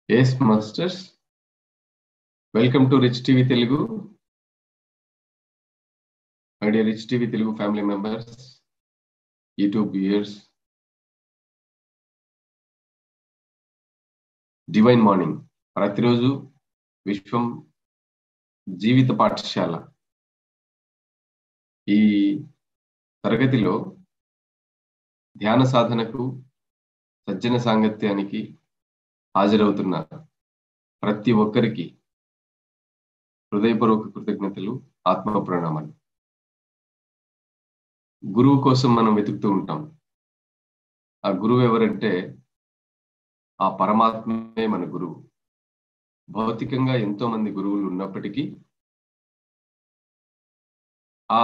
Yes, masters. Welcome to Rich TV Telugu. My dear Rich TV Telugu family members, YouTube viewers. Divine morning ప్రతిరోజు విశ్వం జీవిత పాఠశాల ఈ తరగతిలో ధ్యాన సాధనకు సజ్జన సాంగత్యానికి హాజరవుతున్న ప్రతి ఒక్కరికి హృదయపూర్వక కృతజ్ఞతలు, ఆత్మ ప్రణామాలు. గురువు కోసం మనం వెతుకుతూ ఉంటాం. ఆ గురువు ఎవరంటే ఆ పరమాత్మే మన గురువు. భౌతికంగా ఎంతో మంది గురువులు ఉన్నప్పటికీ ఆ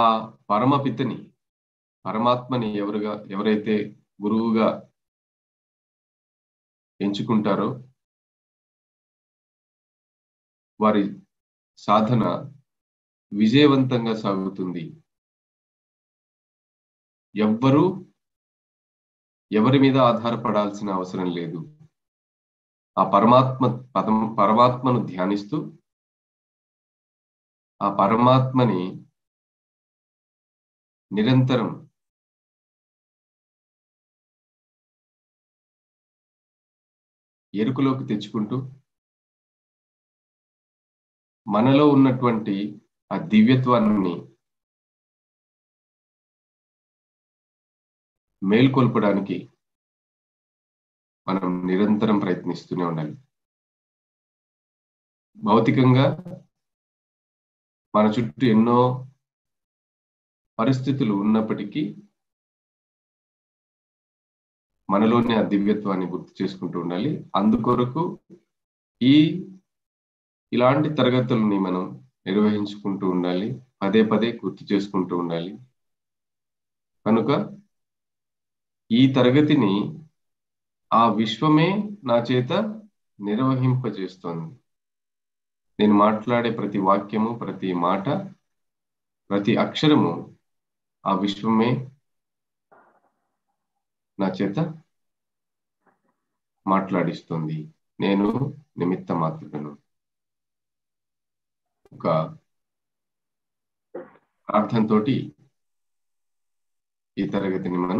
పరమపితని, పరమాత్మని ఎవరైతే గురువుగా ఎంచుకుంటారో వారి సాధన విజయవంతంగా సాగుతుంది. ఎవ్వరూ ఎవరి మీద ఆధారపడాల్సిన అవసరం లేదు. ఆ పరమాత్మను ధ్యానిస్తూ ఆ పరమాత్మని నిరంతరం ఎరుకలోకి తెచ్చుకుంటూ మనలో ఉన్నటువంటి ఆ దివ్యత్వాన్ని మేల్కొల్పడానికి మనం నిరంతరం ప్రయత్నిస్తూనే ఉండాలి. భౌతికంగా మన చుట్టూ ఎన్నో పరిస్థితులు ఉన్నప్పటికీ మనలోని ఆ దివ్యత్వాన్ని గుర్తు చేసుకుంటూ ఉండాలి. అందుకొరకు ఇలాంటి తరగతుల్ని మనం నిర్వహించుకుంటూ ఉండాలి, పదే పదే గుర్తు చేసుకుంటూ ఉండాలి. కనుక ఈ తరగతిని ఆ విశ్వమే నా చేత నిర్వహింపజేస్తోంది. నేను మాట్లాడే ప్రతి వాక్యము, ప్రతి మాట, ప్రతి అక్షరము ఆ విశ్వమే నా చేత మాట్లాడిస్తుంది. నేను నిమిత్త మాత్రుడను. ఒక ప్రార్థనతోటి ఈ తరగతిని మనం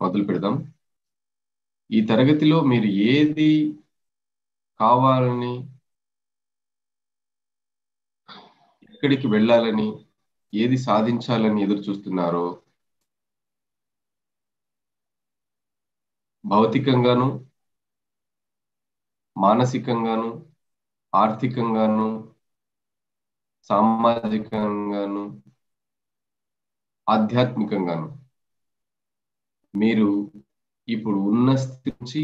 మొదలు పెడదాం. ఈ తరగతిలో మీరు ఏది కావాలని, ఎక్కడికి వెళ్ళాలని, ఏది సాధించాలని ఎదురు చూస్తున్నారో, భౌతికంగాను, మానసికంగాను, ఆర్థికంగాను, సామాజికంగాను, ఆధ్యాత్మికంగాను మీరు ఇప్పుడు ఉన్న స్థితి నుంచి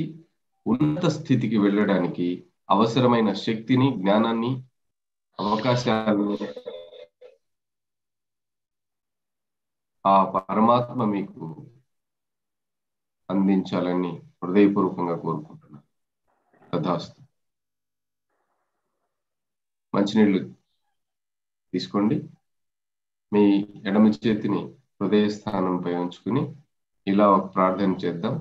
ఉన్నత స్థితికి వెళ్ళడానికి అవసరమైన శక్తిని, జ్ఞానాన్ని, అవకాశాలను ఆ పరమాత్మ మీకు అందించాలని హృదయపూర్వకంగా కోరుకుంటున్నాను. తథాస్తు. మంచినీళ్ళు తీసుకోండి. మీ ఎడమ చేతిని హృదయ స్థానంపై ఉంచుకుని ఇలా ఒక ప్రార్థన చేద్దాం.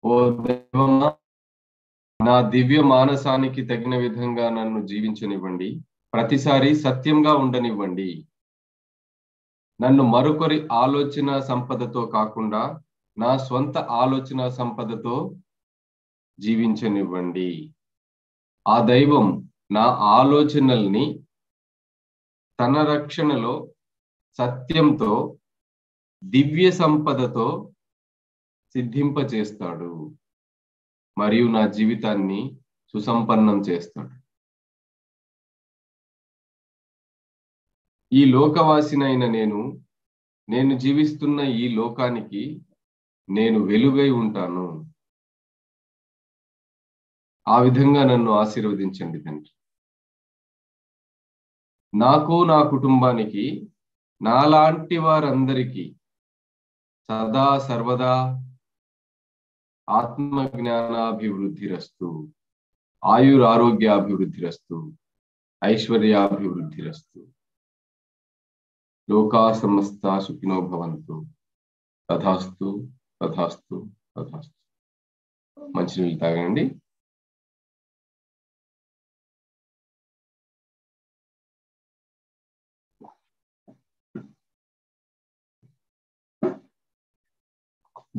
ఓ దైవమా, నా దివ్య మానసానికి తగిన విధంగా నన్ను జీవించనివ్వండి. ప్రతిసారి సత్యంగా ఉండనివ్వండి. నన్ను మరొకరి ఆలోచన సంపదతో కాకుండా నా స్వంత ఆలోచన సంపదతో జీవించనివ్వండి. ఆ దైవం నా ఆలోచనల్ని తన రక్షణలో సత్యంతో దివ్య సంపదతో సిద్ధింపచేస్తాడు మరియు నా జీవితాన్ని సుసంపన్నం చేస్తాడు. ఈ లోకవాసినైన నేను జీవిస్తున్న ఈ లోకానికి నేను వెలుగై ఉంటాను. ఆ విధంగా నన్ను ఆశీర్వదించండి తండ్రి. నాకు, నా కుటుంబానికి, నాలాంటి వారందరికీ సదా సర్వదా ఆత్మ జ్ఞానాభివృద్ధిరస్తు, ఆయురారోగ్యాభివృద్ధిరస్తు, ఐశ్వర్యాభివృద్ధిరస్తు. లోకా సమస్తా సుఖినో భవంతు. తథాస్తు తథాస్తు తథాస్తు. మంచినీళ్ళు తాగండి.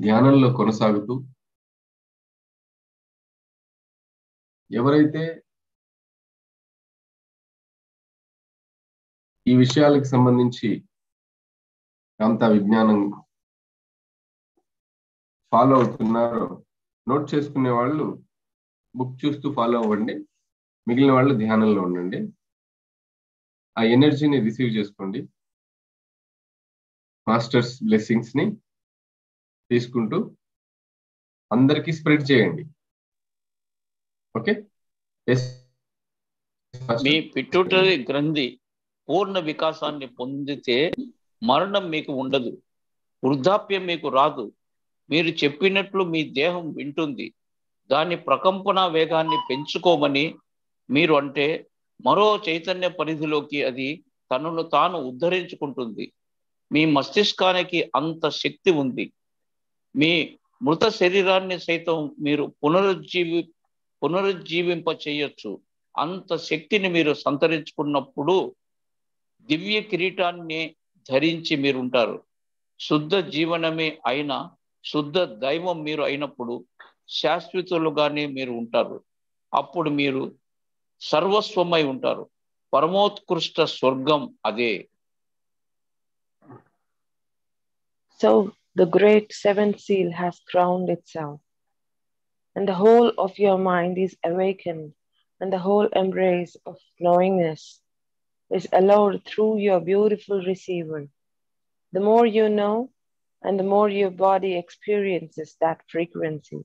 ధ్యానంలో కొనసాగుతూ ఎవరైతే ఈ విషయాలకు సంబంధించి రామ్తా విజ్ఞానం ఫాలో అవుతున్నారో నోట్ చేసుకునే వాళ్ళు బుక్ చూస్తూ ఫాలో అవ్వండి. మిగిలిన వాళ్ళు ధ్యానంలో ఉండండి. ఆ ఎనర్జీని రిసీవ్ చేసుకోండి. మాస్టర్స్ బ్లెస్సింగ్స్ ని తీసుకుంటూ అందరికీ స్ప్రెడ్ చేయండి. ఓకే. మీ పిట్యూటరీ గ్రంథి పూర్ణ వికాసాన్ని పొందితే మరణం మీకు ఉండదు, వృద్ధాప్యం మీకు రాదు. మీరు చెప్పినట్లు మీ దేహం వింటుంది. దాని ప్రకంపన వేగాన్ని పెంచుకోమని మీరు అంటే మరో చైతన్య పరిధిలోకి అది తనను తాను ఉద్ధరించుకుంటుంది. మీ మస్తిష్కానికి అంత శక్తి ఉంది. మీ మృత శరీరాన్ని సైతం మీరు పునరుజ్జీవింప చేయొచ్చు. అంత శక్తిని మీరు సంతరించుకున్నప్పుడు దివ్య కిరీటాన్ని ధరించి మీరుంటారు. శుద్ధ జీవనమే అయిన శుద్ధ దైవం మీరు అయినప్పుడు శాశ్వతులుగానే మీరు ఉంటారు. అప్పుడు మీరు సర్వస్వమై ఉంటారు. పరమోత్కృష్ట స్వర్గం అదే. So the great seventh seal has crowned itself, and the whole of your mind is awakened, and the whole embrace of knowingness is allowed through your beautiful receiver. The more you know, and the more your body experiences that frequency,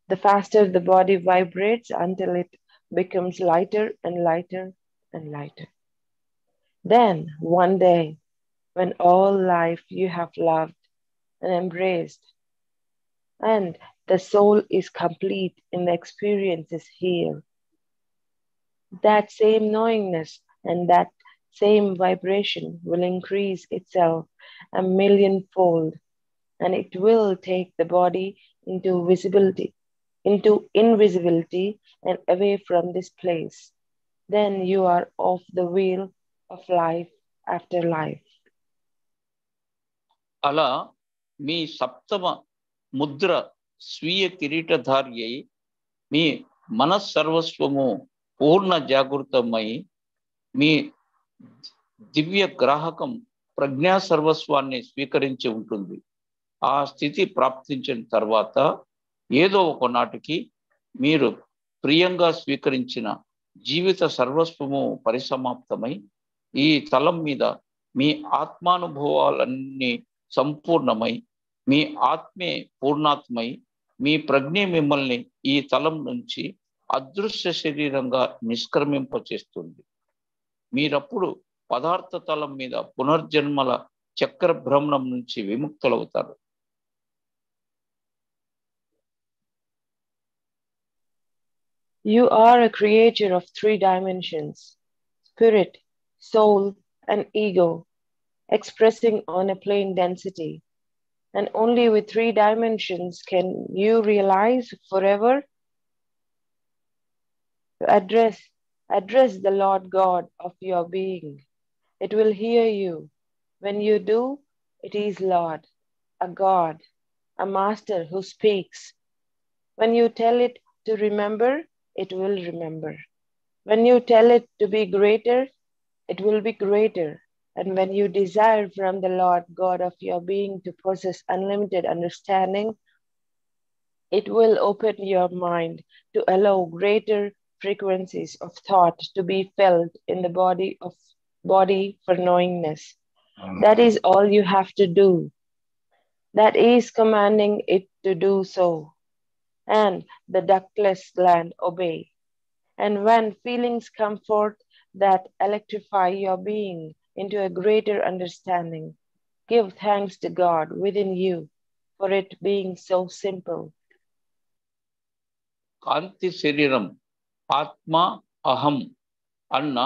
the faster the body vibrates until it becomes lighter and lighter and lighter. Then, one day, when all life you have loved and embraced, and the soul is complete in the experiences here, that same knowingness and that same vibration will increase itself a millionfold, and it will take the body into invisibility and away from this place. Then you are off the wheel of life after life. అలా మీ సప్తమ ముద్ర స్వీయ కిరీటధారి అయి మీ మనస్సర్వస్వము పూర్ణ జాగృతమై మీ దివ్య గ్రాహకం ప్రజ్ఞా సర్వస్వాన్ని స్వీకరించి ఉంటుంది. ఆ స్థితి ప్రాప్తించిన తర్వాత ఏదో ఒకనాటికి మీరు ప్రియంగా స్వీకరించిన జీవిత సర్వస్వము పరిసమాప్తమై ఈ తలం మీద మీ ఆత్మానుభవాలన్నీ సంపూర్ణమై మీ ఆత్మే పూర్ణాత్మై మీ ప్రజ్ఞ మిమ్మల్ని ఈ తలం నుంచి అదృశ్య శరీరంగా నిష్క్రమింపచేస్తుంది. మీరప్పుడు పదార్థ తలం మీద పునర్జన్మల చక్ర భ్రమణం నుంచి విముక్తులవుతారు. You are a creature of 3 dimensions, spirit, soul, and ego, expressing on a plane density. And only with 3 dimensions can you realize forever. Address the Lord God of your being. It will hear you. When you do, it is Lord, a God, a master who speaks. When you tell it to remember, it will remember. When you tell it to be greater, it will be greater. And when you desire from the Lord God of your being to possess unlimited understanding, it will open your mind to allow greater frequencies of thought to be felt in the body for knowingness. That is all you have to do. That is commanding it to do so. And the ductless gland obey. And when feelings come forth that electrify your being into a greater understanding, give thanks to God within you for it being so simple. కాంతి శరీరం, ఆత్మ, అహం అన్న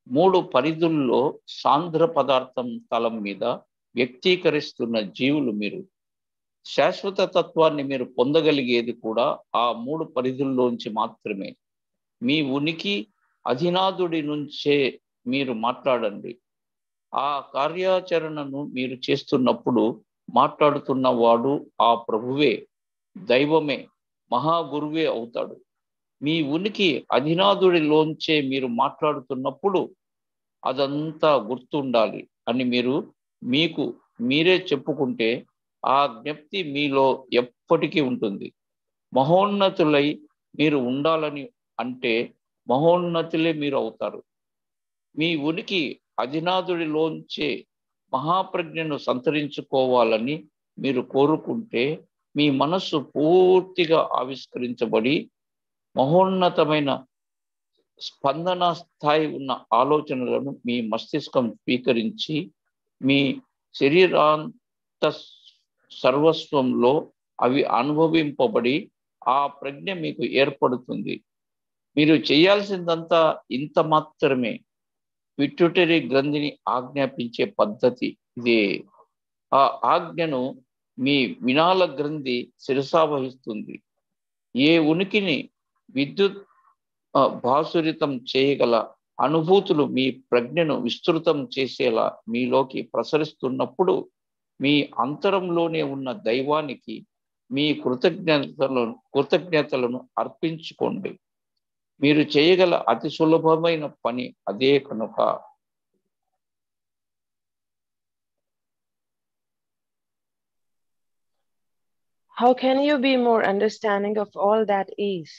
3 పరిధుల్లో సాంద్ర పదార్థం తలం మీద వ్యక్తీకరిస్తున్న జీవులు మీరు. శాశ్వత తత్వాన్ని మీరు పొందగలిగేది కూడా ఆ 3 పరిధుల్లోంచి మాత్రమే. మీ ఉనికి అధినాథుడి నుంచే మీరు మాట్లాడండి. ఆ కార్యాచరణను మీరు చేస్తున్నప్పుడు మాట్లాడుతున్నవాడు ఆ ప్రభువే, దైవమే, మహాగురువే అవుతాడు. మీ ఉనికి అధినాథుడిలోంచే మీరు మాట్లాడుతున్నప్పుడు అదంతా గుర్తుండాలి అని మీకు మీరే చెప్పుకుంటే ఆ జ్ఞప్తి మీలో ఎప్పటికీ ఉంటుంది. మహోన్నతులై మీరు ఉండాలని అంటే మహోన్నతులే మీరు అవుతారు. మీ ఉనికి అధినాథుడిలోంచే మహాప్రజ్ఞను సంతరించుకోవాలని మీరు కోరుకుంటే మీ మనస్సు పూర్తిగా ఆవిష్కరించబడి మహోన్నతమైన స్పందన స్థాయి ఉన్న ఆలోచనలను మీ మస్తిష్కం స్వీకరించి మీ శరీరాంత సర్వస్వంలో అవి అనుభవింపబడి ఆ ప్రజ్ఞ మీకు ఏర్పడుతుంది. మీరు చేయాల్సిందంతా ఇంత మాత్రమే. పిట్యూటరీ గ్రంథిని ఆజ్ఞాపించే పద్ధతి ఇదే. ఆ ఆజ్ఞను మీ వినాల గ్రంథి శిరసావహిస్తుంది. ఏ ఉనికిని విద్యుత్ భాసురితం చేయగల అనుభూతులు మీ ప్రజ్ఞను విస్తృతం చేసేలా మీలోకి ప్రసరిస్తున్నప్పుడు మీ అంతరంలోనే ఉన్న దైవానికి మీ కృతజ్ఞతలను అర్పించుకోండి. మీరు చేయగల అతి సులభమైన పని అదే కనుక. How can you be more understanding of all that is?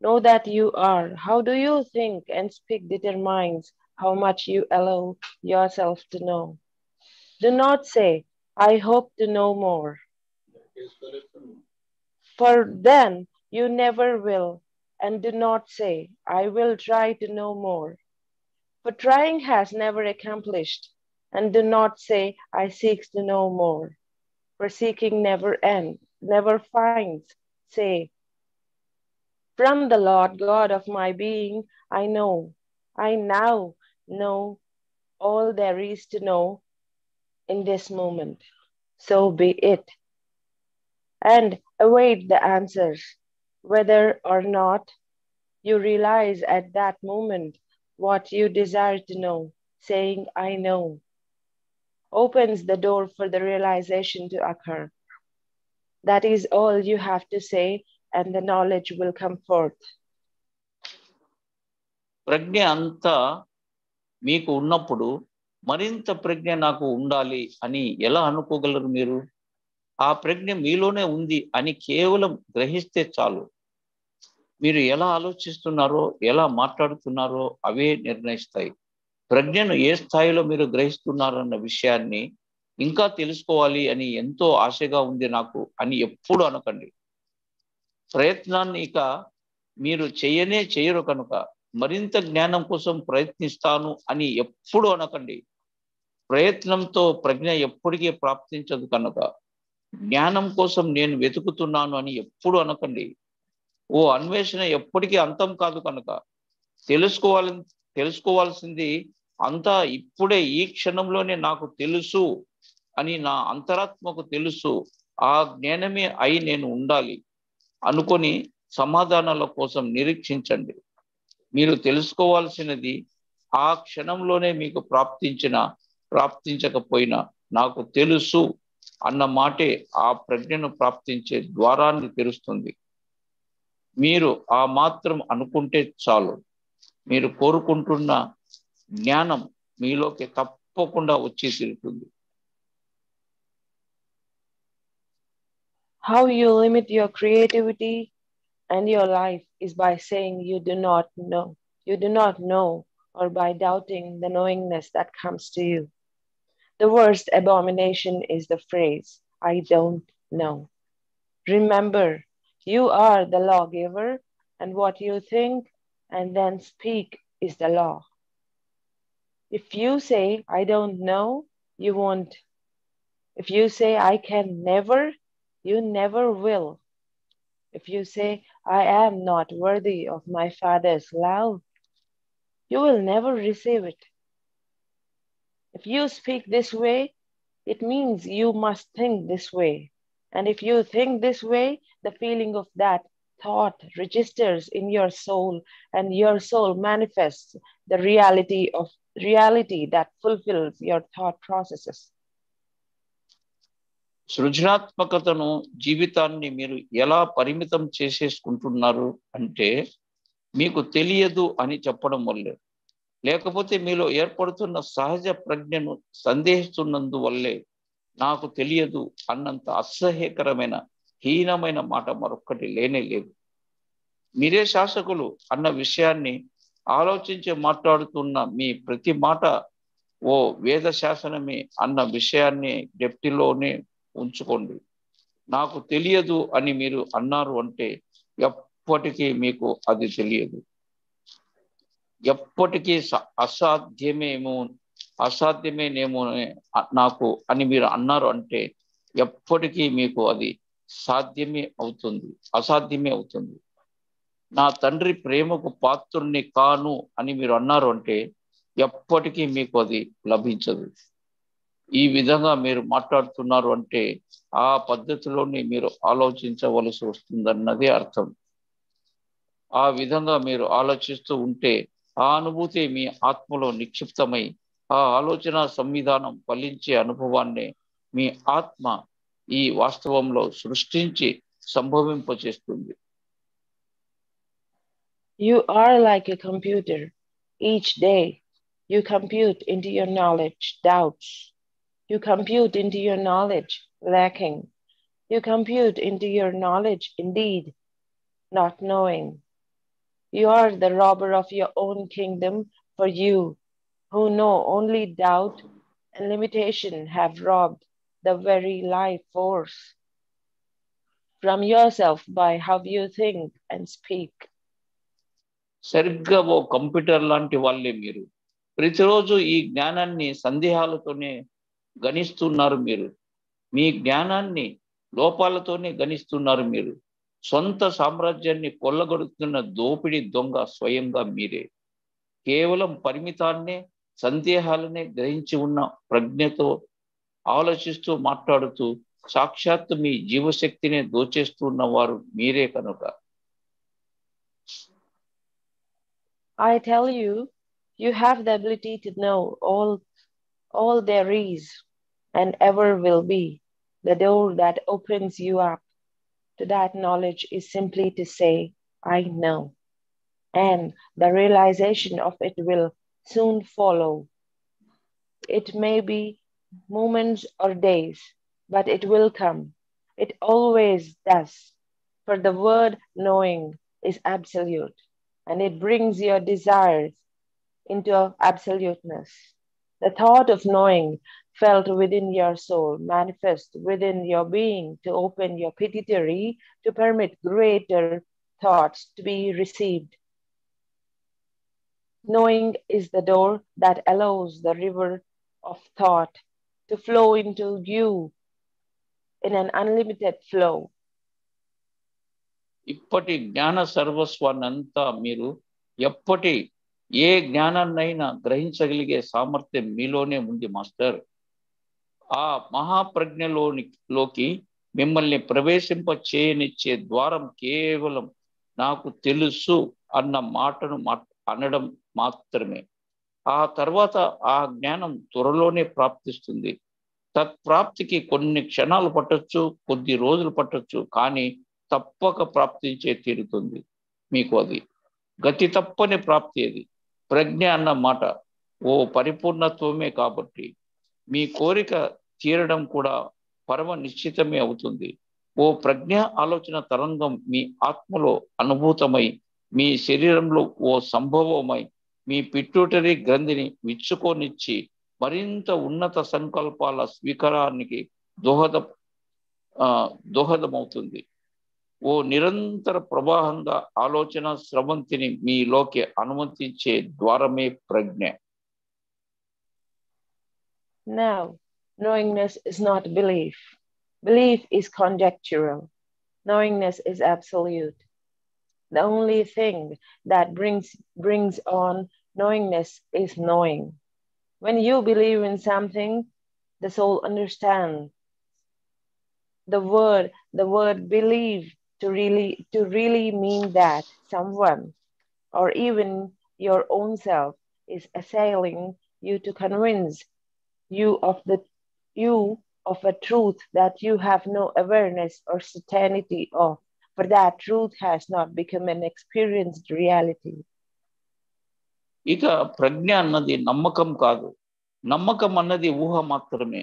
Know that you are. How do you think and speak determines how much you allow yourself to know. Do not say, I hope to know more. For then you never will. And do not say, I will try to know more. For trying has never accomplished. And do not say, I seek to know more. For seeking never ends, never finds. Say, from the Lord God of my being, I now know all there is to know in this moment. So be it. And await the answers, whether or not you realize at that moment what you desire to know. Saying, I know, opens the door for the realization to occur. That is all you have to say, and the knowledge will come forth. ప్రజ్ఞ అంతా మీకు ఉన్నప్పుడు మరింత ప్రజ్ఞ నాకు ఉండాలి అని ఎలా అనుకోగలరు మీరు? ఆ ప్రజ్ఞ మీలోనే ఉంది అని కేవలం గ్రహిస్తే చాలు. మీరు ఎలా ఆలోచిస్తున్నారో, ఎలా మాట్లాడుతున్నారో అవే నిర్ణయిస్తాయి. ప్రజ్ఞను ఏ స్థాయిలో మీరు గ్రహిస్తున్నారన్న విషయాన్ని ఇంకా తెలుసుకోవాలి అని ఎంతో ఆశగా ఉంది నాకు అని ఎప్పుడు అనకండి. ప్రయత్నాన్ని ఇక మీరు చేయరు కనుక మరింత జ్ఞానం కోసం ప్రయత్నిస్తాను అని ఎప్పుడు అనకండి. ప్రయత్నంతో ప్రజ్ఞ ఎప్పటికీ ప్రాప్తించదు కనుక జ్ఞానం కోసం నేను వెతుకుతున్నాను అని ఎప్పుడు అనకండి. ఓ అన్వేషణ ఎప్పటికీ అంతం కాదు కనుక తెలుసుకోవాల్సింది అంతా ఇప్పుడే ఈ క్షణంలోనే నాకు తెలుసు అని నా అంతరాత్మకు తెలుసు. ఆ జ్ఞానమే అయి నేను ఉండాలి అనుకొని సమాధానాల కోసం నిరీక్షించండి. మీరు తెలుసుకోవాల్సినది ఆ క్షణంలోనే మీకు ప్రాప్తించకపోయినా నాకు తెలుసు అన్న మాటే ఆ ప్రజ్ఞను ప్రాప్తించే ద్వారాన్ని తెరుస్తుంది. మీరు ఆ మాత్రం అనుకుంటే చాలు. మీరు కోరుకుంటున్న జ్ఞానం మీలోకి తప్పకుండా వచ్చి తీరుతుంది. How you limit your creativity and your life is by saying you do not know. You do not know, or by doubting the knowingness that comes to you. The worst abomination is the phrase, I don't know. Remember, you are the lawgiver, and what you think and then speak is the law. If you say, I don't know, you won't. If you say, I can never, you never will. If you say, I am not worthy of my Father's love, you will never receive it. If you speak this way, it means you must think this way. And if you think this way, the feeling of that thought registers in your soul, and your soul manifests the reality that fulfills your thought processes. సృజనాత్మకతను జీవితాన్ని మీరు ఎలా పరిమితం చేసేసుకుంటున్నారు అంటే మీకు తెలియదు అని చెప్పడం వల్లే, లేకపోతే మీలో ఏర్పడుతున్న సహజ ప్రజ్ఞను సందేహిస్తున్నందువల్లే. నాకు తెలియదు అన్నంత అసహ్యకరమైన హీనమైన మాట మరొక్కటి లేనే లేదు. మీరే శాసకులు అన్న విషయాన్ని ఆలోచించి మాట్లాడుతున్న మీ ప్రతి మాట ఓ వేద శాసనమే అన్న విషయాన్ని డెప్తిలోనే ఉంచుకోండి. నాకు తెలియదు అని మీరు అన్నారు అంటే ఎప్పటికీ మీకు అది తెలియదు. ఎప్పటికీ అసాధ్యమేనేమో నాకు అని మీరు అన్నారు అంటే ఎప్పటికీ మీకు అది అసాధ్యమే అవుతుంది. నా తండ్రి ప్రేమకు పాత్రుణ్ణి కాను అని మీరు అన్నారు అంటే ఎప్పటికీ మీకు అది లభించదు. ఈ విధంగా మీరు మాట్లాడుతున్నారు అంటే ఆ పద్ధతిలోనే మీరు ఆలోచించవలసి వస్తుందన్నదే అర్థం. ఆ విధంగా మీరు ఆలోచిస్తూ ఉంటే ఆ అనుభూతి మీ ఆత్మలో నిక్షిప్తమై ఆ ఆలోచన సంవిధానం ఫలించే అనుభవాన్ని మీ ఆత్మ ఈ వాస్తవంలో సృష్టించి సంభవింపచేస్తుంది. You are like a computer. Each day you compute into your knowledge doubts. You compute into your knowledge lacking. You compute into your knowledge indeed not knowing. You are the robber of your own kingdom, for you who know only doubt and limitation have robbed the very life force from yourself by how you think and speak. సరిగ్గా ఓ computer లాంటి వాళ్ళే మీరు. ప్రతిరోజు ఈ జ్ఞానాన్ని సందేహాలతోనే గణిస్తున్నారు మీరు. మీ జ్ఞానాన్ని లోపాలతోనే గణిస్తున్నారు మీరు. సొంత సామ్రాజ్యాన్ని కొల్లగొడుతున్న దోపిడి దొంగ స్వయంగా మీరే. కేవలం పరిమితాన్నే సందేహాలనే గ్రహించి ఉన్న ప్రజ్ఞతో ఆలోచిస్తూ మాట్లాడుతూ సాక్షాత్తు మీ జీవశక్తినే దోచేస్తున్న వారు మీరే కనుక. I tell you, you have the ability to know all there is and ever will be. The door that opens you up to that knowledge is simply to say, I know. And the realization of it will soon follow. It may be moments or days, but it will come. It always does. For the word knowing is absolute, and it brings your desires into absoluteness. The thought of knowing felt within your soul manifests within your being to open your pituitary to permit greater thoughts to be received. Knowing is the door that allows the river of thought to flow into you in an unlimited flow. ఇప్పటి జ్ఞాన సర్వస్వాన్నంతా మీరు ఎప్పటి ఏ జ్ఞానాన్నైనా గ్రహించగలిగే సామర్థ్యం మీలోనే ఉంది master. ఆ మహాప్రజ్ఞలోకి మిమ్మల్ని ప్రవేశింప చేయనిచ్చే ద్వారం కేవలం నాకు తెలుసు అన్న మాటను అనడం మాత్రమే. ఆ తర్వాత ఆ జ్ఞానం త్వరలోనే ప్రాప్తిస్తుంది. తత్ప్రాప్తికి కొన్ని క్షణాలు పట్టొచ్చు, కొద్ది రోజులు పట్టొచ్చు, కానీ తప్పక ప్రాప్తించే తీరుతుంది మీకు. అది గతి తప్పని ప్రాప్తి. అది ప్రజ్ఞ అన్న మాట ఓ పరిపూర్ణత్వమే. కాబట్టి మీ కోరిక తీరడం కూడా పరమ నిశ్చితమే అవుతుంది. ఓ ప్రజ్ఞ ఆలోచన తరంగం మీ ఆత్మలో అనుభూతమై మీ శరీరంలో ఓ సంభవమై మీ పిట్యూటరీ గ్రంథిని విచ్చుకోనిచ్చి మరింత ఉన్నత సంకల్పాల స్వీకారానికి దోహదమవుతుంది. ఓ నిరంతర ప్రవాహంగా ఆలోచన స్రవంతిని మీలోకి అనుమతించే ద్వారమే ప్రజ్ఞ. Now, knowingness is not belief. Belief is conjectural. Knowingness is absolute. The only thing that brings on knowingness is knowing. When you believe in something, the soul understands. The word believe to really mean that someone or even your own self is assailing you to convince you of a truth that you have no awareness or certainty of, for that truth has not become an experienced reality. ఇక ప్రజ్ఞ అన్నది నమ్మకం కాదు. నమ్మకం అన్నది ఊహ మాత్రమే.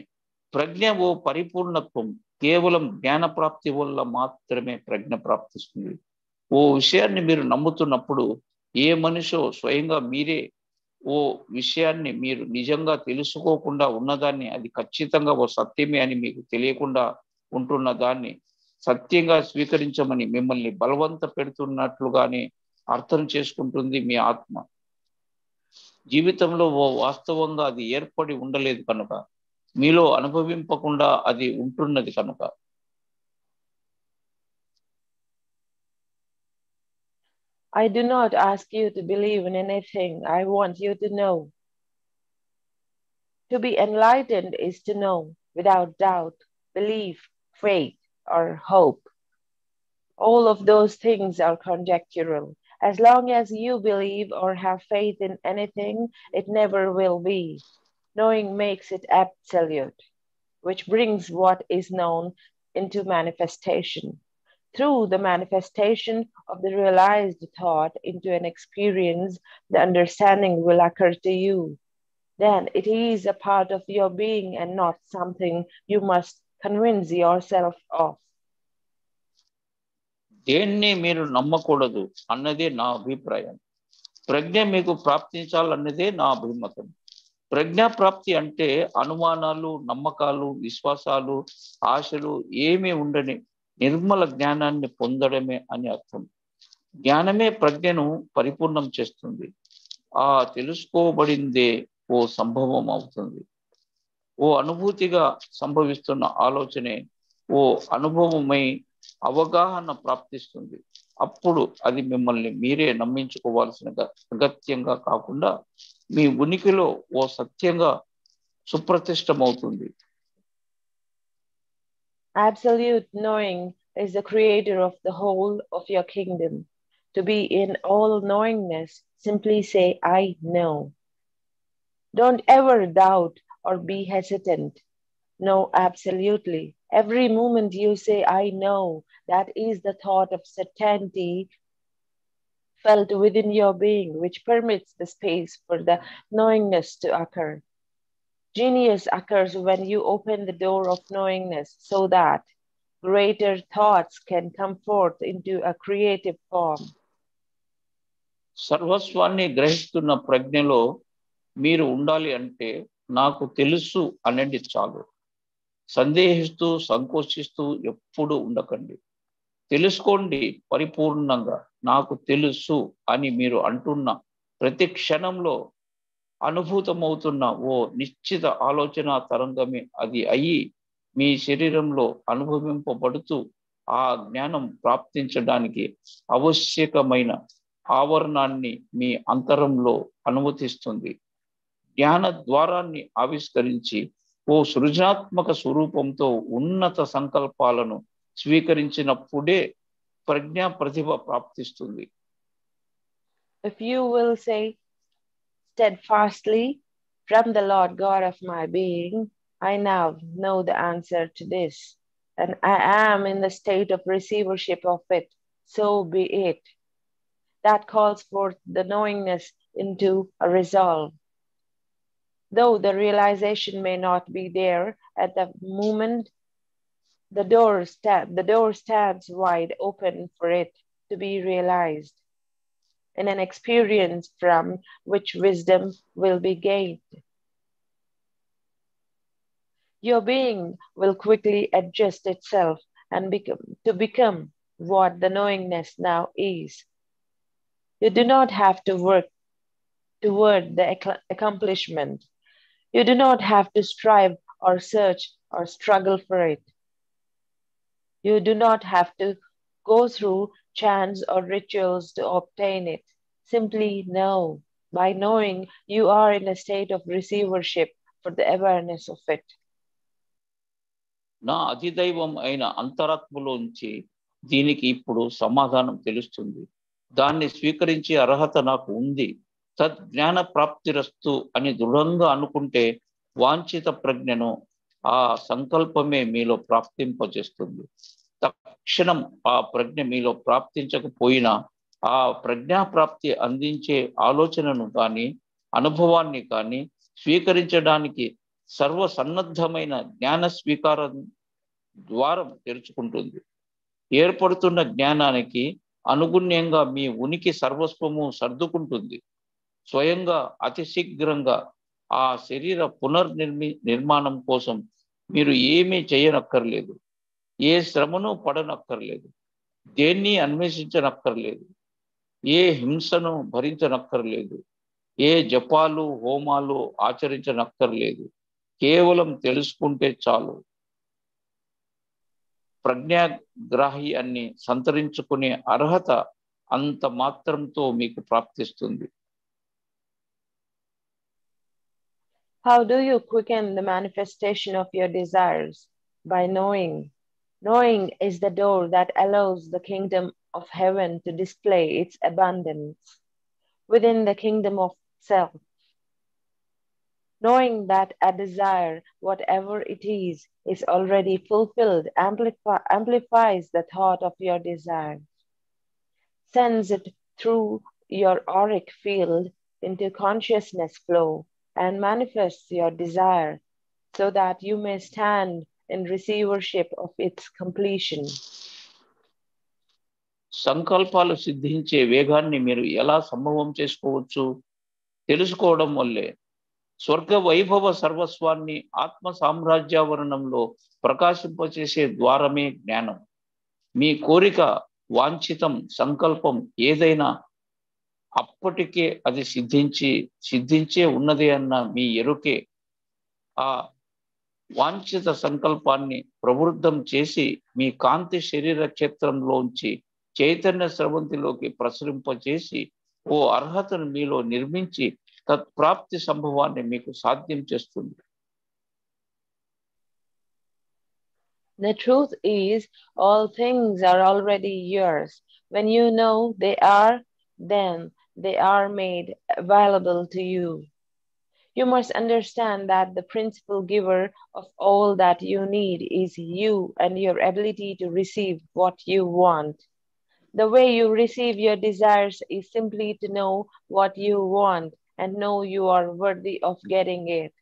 ప్రజ్ఞ ఓ పరిపూర్ణత్వం. కేవలం జ్ఞాన ప్రాప్తి వల్ల మాత్రమే ప్రజ్ఞ ప్రాప్తిస్తుంది. ఓ విషయాన్ని మీరు నమ్ముతున్నప్పుడు ఏ మనిషో స్వయంగా మీరే ఓ విషయాన్ని మీరు నిజంగా తెలుసుకోకుండా ఉన్నదాన్ని, అది ఖచ్చితంగా ఓ సత్యమే అని మీకు తెలియకుండా ఉంటున్న దాన్ని సత్యంగా స్వీకరించమని మిమ్మల్ని బలవంత పెడుతున్నట్లుగానే అర్థం చేసుకుంటుంది మీ ఆత్మ. జీవితంలో ఓ వాస్తవంగా అది ఏర్పడి ఉండలేదు కనుక, మీలో అనుభవింపకుండా అది ఉంటున్నది కనుక. I do not ask you to believe in anything. I want you to know. To be enlightened is to know without doubt, belief, faith, or hope. All of those things are conjectural. As long as you believe or have faith in anything, it never will be. Knowing makes it absolute, which brings what is known into manifestation. Through the manifestation of the realized thought into an experience, the understanding will occur to you. Then it is a part of your being and not something you must convince yourself of. దేన్ని మీరు నమ్మకూడదు అన్నదే నా అభిప్రాయం. ప్రజ్ఞ మీకు ప్రాప్తించాలన్నదే నా అభిమతం. ప్రజ్ఞాప్రాప్తి అంటే అనుమానాలు, నమ్మకాలు, విశ్వాసాలు, ఆశలు ఏమీ ఉండని నిర్మల జ్ఞానాన్ని పొందడమే అని అర్థం. జ్ఞానమే ప్రజ్ఞను పరిపూర్ణం చేస్తుంది. ఆ తెలుసుకోబడిందే ఓ సంభవం అవుతుంది. ఓ అనుభూతిగా సంభవిస్తున్న ఆలోచనే ఓ అనుభవమై అవగాహన ప్రాప్తిస్తుంది. అప్పుడు అది మిమ్మల్ని మీరే నమ్మించుకోవాల్సిన అగత్యంగా కాకుండా మీ ఉనికిలో ఓ సత్యంగా సుప్రతిష్టమవుతుంది. Absolute knowing is the creator of the whole of your kingdom. To be in all knowingness, simply say, I know. Don't ever doubt or be hesitant. Know absolutely. Every moment you say, I know, that is the thought of certainty felt within your being, which permits the space for the knowingness to occur. Genius occurs when you open the door of knowingness so that greater thoughts can come forth into a creative form. సర్వస్వాన్ని గ్రహిస్తున్న ప్రజ్ఞలో మీరు ఉండాలి అంటే నాకు తెలుసు అనండి చాలు. సందేహిస్తూ సంకోచిస్తూ ఎప్పుడు ఉండకండి. తెలుసుకోండి పరిపూర్ణంగా. నాకు తెలుసు అని మీరు అంటున్న ప్రతి క్షణంలో అనుభూతమవుతున్న ఓ నిశ్చిత ఆలోచన తరంగమే అది అయి మీ శరీరంలో అనుభవింపబడుతూ ఆ జ్ఞానం ప్రాప్తించడానికి ఆవశ్యకమైన ఆవరణాన్ని మీ అంతరంలో అనుమతిస్తుంది. జ్ఞాన ద్వారాన్ని ఆవిష్కరించి ఓ సృజనాత్మక స్వరూపంతో ఉన్నత సంకల్పాలను స్వీకరించినప్పుడే ప్రజ్ఞా ప్రతిభ ప్రాప్తిస్తుంది. If you will say steadfastly, from the Lord God of my being, I now know the answer to this, and I am in the state of receivership of it, so be it. That calls forth the knowingness into a resolve. Though the realization may not be there at the moment, the door stands wide open for it to be realized, in an experience from which wisdom will be gained. Your being will quickly adjust itself and become what the knowingness now is. You do not have to work toward the accomplishment. You do not have to strive or search or struggle for it. You do not have to go through chants or rituals to obtain it. Simply know. By knowing, you are in a state of receivership for the awareness of it. నా అధిదైవం అయిన అంతరాత్మలోంచి దీనికి ఇప్పుడు సమాధానం తెలుస్తుంది. దాన్ని స్వీకరించే అర్హత నాకు ఉంది. తజ్ఞాన ప్రాప్తిరస్తు అని దృఢంగా అనుకుంటే వాంఛిత ప్రజ్ఞను ఆ సంకల్పమే మీలో ప్రాప్తింపజేస్తుంది. తక్షణం ఆ ప్రజ్ఞ మీలో ప్రాప్తించకపోయినా ఆ ప్రజ్ఞాప్రాప్తి అందించే ఆలోచనను కానీ అనుభవాన్ని కానీ స్వీకరించడానికి సర్వసన్నద్ధమైన జ్ఞాన స్వీకారం ద్వారం తెరుచుకుంటుంది. ఏర్పడుతున్న జ్ఞానానికి అనుగుణ్యంగా మీ ఉనికి సర్వస్వము సర్దుకుంటుంది. స్వయంగా అతి శీఘ్రంగా ఆ శరీర నిర్మాణం కోసం మీరు ఏమీ చేయనక్కర్లేదు. ఏ శ్రమను పడనక్కర్లేదు. దేన్ని అన్వేషించనక్కర్లేదు. ఏ హింసను భరించనక్కర్లేదు. ఏ జపాలు హోమాలు ఆచరించనక్కర్లేదు. కేవలం తెలుసుకుంటే చాలు. ప్రజ్ఞాగ్రాహ్యాన్ని సంతరించుకునే అర్హత అంత మాత్రంతో మీకు ప్రాప్తిస్తుంది. How do you quicken the manifestation of your desires? By knowing. Knowing is the door that allows the kingdom of heaven to display its abundance within the kingdom of self. Knowing that a desire, whatever it is already fulfilled, amplifies the thought of your desire, sends it through your auric field into consciousness flow, and manifests your desire so that you may stand in receivership of its completion. సంకల్పాలు సిద్ధించే వేగాన్ని మీరు ఎలా సంభవం చేసుకోవచ్చు? తెలుసుకోవడం వల్లే. స్వర్గ వైభవ సర్వస్వాన్ని ఆత్మ సామ్రాజ్యావరణంలో ప్రకాశింపచేసే ద్వారమే జ్ఞానం. మీ కోరిక, వాంఛితం, సంకల్పం ఏదైనా అప్పటికే అది సిద్ధించే ఉన్నది అన్న మీ ఎరుకే ఆ వాంఛిత సంకల్పాన్ని ప్రవృద్ధం చేసి మీ కాంతి శరీర క్షేత్రంలోంచి చైతన్య స్రవంతిలోకి ప్రసరింపచేసి ఓ అర్హతను మీలో నిర్మించి తత్ప్రాప్తి సంభవాన్ని మీకు సాధ్యం చేస్తుంది. The truth is, all things are already yours. When you know they are, then they are made available to you. You must understand that the principal giver of all that you need is you and your ability to receive what you want. The way you receive your desires is simply to know what you want and know you are worthy of getting it.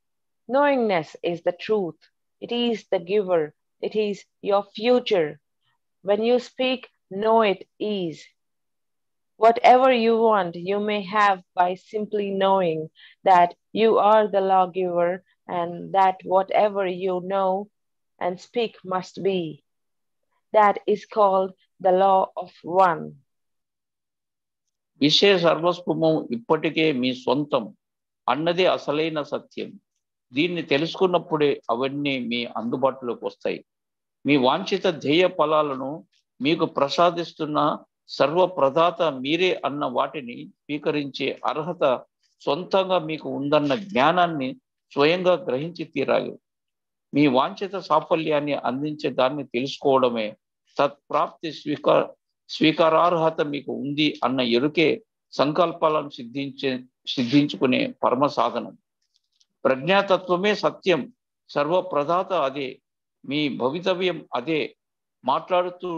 Knowingness is the truth. It is the giver. It is your future. When you speak, know it is. Whatever you want, you may have by simply knowing that you are the lawgiver and that whatever you know and speak must be. That is called the law of one. విషయ సర్వస్వము ఇప్పటికే మీ సొంతం అన్నదే అసలైన సత్యం. దీన్ని తెలుసుకున్నప్పుడే అవన్నీ మీ అందుబాటులోకి వస్తాయి. మీ వాంఛిత ధ్యేయ ఫలాలను మీకు ప్రసాదిస్తున్న సర్వప్రదాత మీరే అన్న వాటిని స్వీకరించే అర్హత సొంతంగా మీకు ఉందన్న జ్ఞానాన్ని స్వయంగా గ్రహించి తీరాలి. మీ వాంఛిత సాఫల్యాన్ని అందించే దాన్ని తెలుసుకోవడమే సత్ప్రాప్తి స్వీకారార్హత మీకు ఉంది అన్న ఎరుకే సంకల్పాలను సిద్ధించుకునే పరమ సాధనం. ప్రజ్ఞాతత్వమే సత్యం, సర్వప్రదాత అదే, మీ భవితవ్యం అదే. మాట్లాడుతూ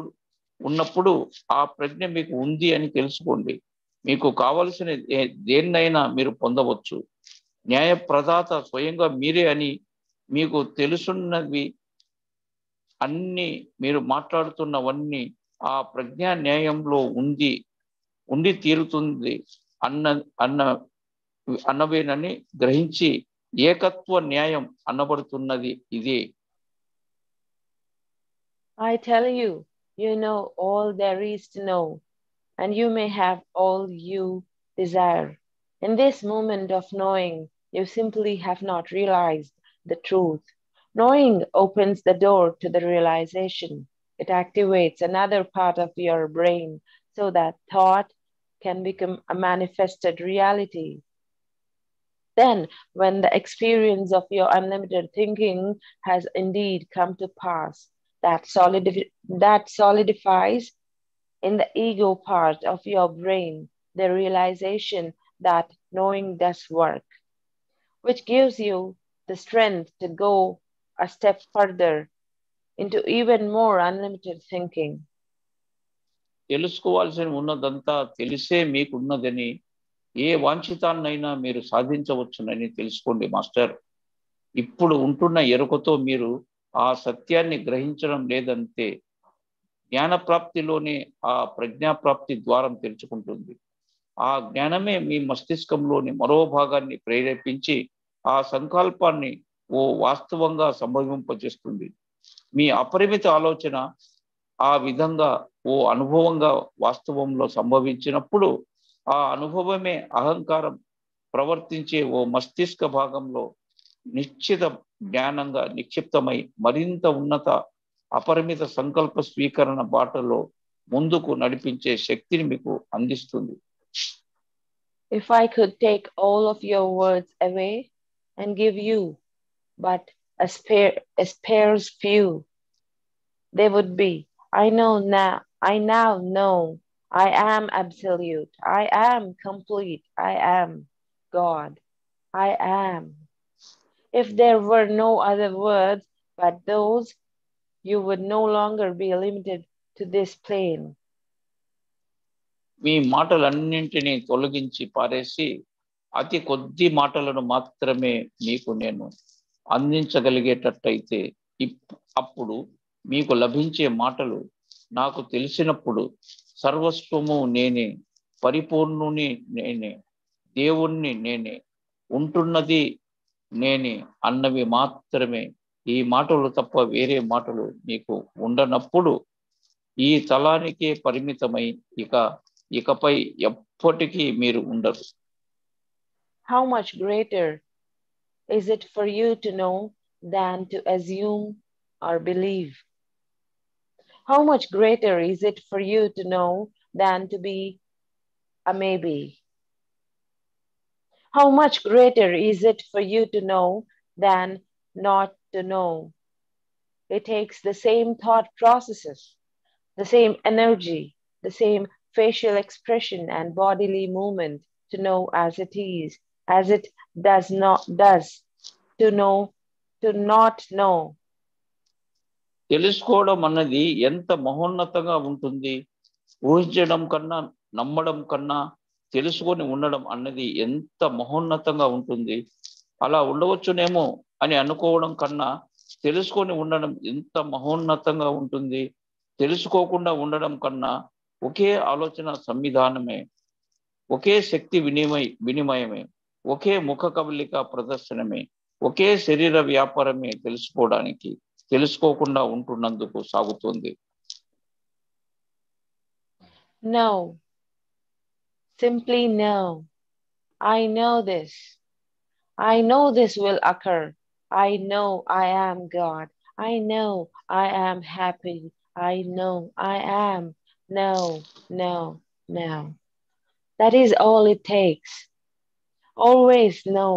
ఉన్నప్పుడు ఆ ప్రజ్ఞ మీకు ఉంది అని తెలుసుకోండి. మీకు కావలసిన దేన్నైనా మీరు పొందవచ్చు. న్యాయప్రదాత స్వయంగా మీరే అని మీకు తెలుసున్నవి అన్ని, మీరు మాట్లాడుతున్నవన్నీ ఆ ప్రజ్ఞా న్యాయంలో ఉండి తీరుతుంది అన్నవేనని గ్రహించి ఏకత్వ న్యాయం అనబడుతున్నది ఇదే. I tell you, you know all there is to know, and you may have all you desire. In this moment of knowing, you simply have not realized the truth. Knowing opens the door to the realization. It activates another part of your brain so that thought can become a manifested reality. Then, when the experience of your unlimited thinking has indeed come to pass, that solidifies in the ego part of your brain the realization that knowing does work, which gives you the strength to go a step further into even more unlimited thinking. తెలుసుకోవాల్సి ఉన్నదంతా తెలిసే మీకున్నదని, ఏ వాంఛితాన్నైనా మీరు సాధించవచ్చునని తెలుసుకోండి master. ఇప్పుడు ఉంటున్న ఎరుకతో మీరు ఆ సత్యాన్ని గ్రహించడం లేదంతే. జ్ఞానప్రాప్తిలోనే ఆ ప్రజ్ఞాప్రాప్తి ద్వారం తెరుచుకుంటుంది. ఆ జ్ఞానమే మీ మస్తిష్కంలోని మరో భాగాన్ని ప్రేరేపించి ఆ సంకల్పాన్ని ఓ వాస్తవంగా సంభవింపజేస్తుంది. మీ అపరిమిత ఆలోచన ఆ విధంగా ఓ అనుభవంగా వాస్తవంలో సంభవించినప్పుడు ఆ అనుభవమే అహంకారం ప్రవర్తించే ఓ మస్తిష్క భాగంలో నిశ్చిత జ్ఞానంగా నిక్షిప్తమై మరింత ఉన్నత అపరిమిత సంకల్ప స్వీకరణ బాటలో ముందుకు నడిపించే శక్తిని మీకు అందిస్తుంది. If I could take all of your words away and give you but a sparse few, they would be, I now know, I am absolute, I am complete, I am God, I am. If there were no other words but those, you would no longer be limited to this plane. మీ మాటలన్నింటినీ తొలగించి పారేసి అతి కొద్ది మాటలను మాత్రమే మీకు నేను అందించగలిగేటట్టయితే అప్పుడు మీకు లభించే మాటలు నాకు తెలిసినప్పుడు సర్వస్వము నేనే, పరిపూర్ణుని నేనే, దేవుణ్ణి నేనే, ఉంటున్నది నేనే అన్నవి మాత్రమే. ఈ మాటలు తప్ప వేరే మాటలు మీకు ఉండనప్పుడు ఈ తలానికే పరిమితమై ఇకపై ఎప్పటికీ మీరు ఉండరు. How much greater is it for you to know than to assume or believe? How much greater is it for you to know than to be a maybe? How much greater is it for you to know than not to know? It takes the same thought processes, the same energy, the same facial expression and bodily movement to know as it does to know, to not know. తెలుసుకోవడం అన్నది ఎంత మహోన్నతంగా ఉంటుంది. ఊహించడం కన్నా, నమ్మడం కన్నా తెలుసుకొని ఉండడం అన్నది ఎంత మహోన్నతంగా ఉంటుంది. అలా ఉండవచ్చునేమో అని అనుకోవడం కన్నా తెలుసుకొని ఉండడం ఎంత మహోన్నతంగా ఉంటుంది. తెలుసుకోకుండా ఉండడం కన్నా ఒకే ఆలోచన సంవిధానమే, ఒకే శక్తి వినిమయమే, ఒకే ముఖ కవలిక ప్రదర్శనమే, ఒకే శరీర వ్యాపారమే తెలుసుకోకుండా ఉంటున్నందుకు సాగుతుంది. No, simply no. I know this. I know this will occur. I know I am God. I know I am happy. I know I am. No, no, no. That is all it takes. Always know.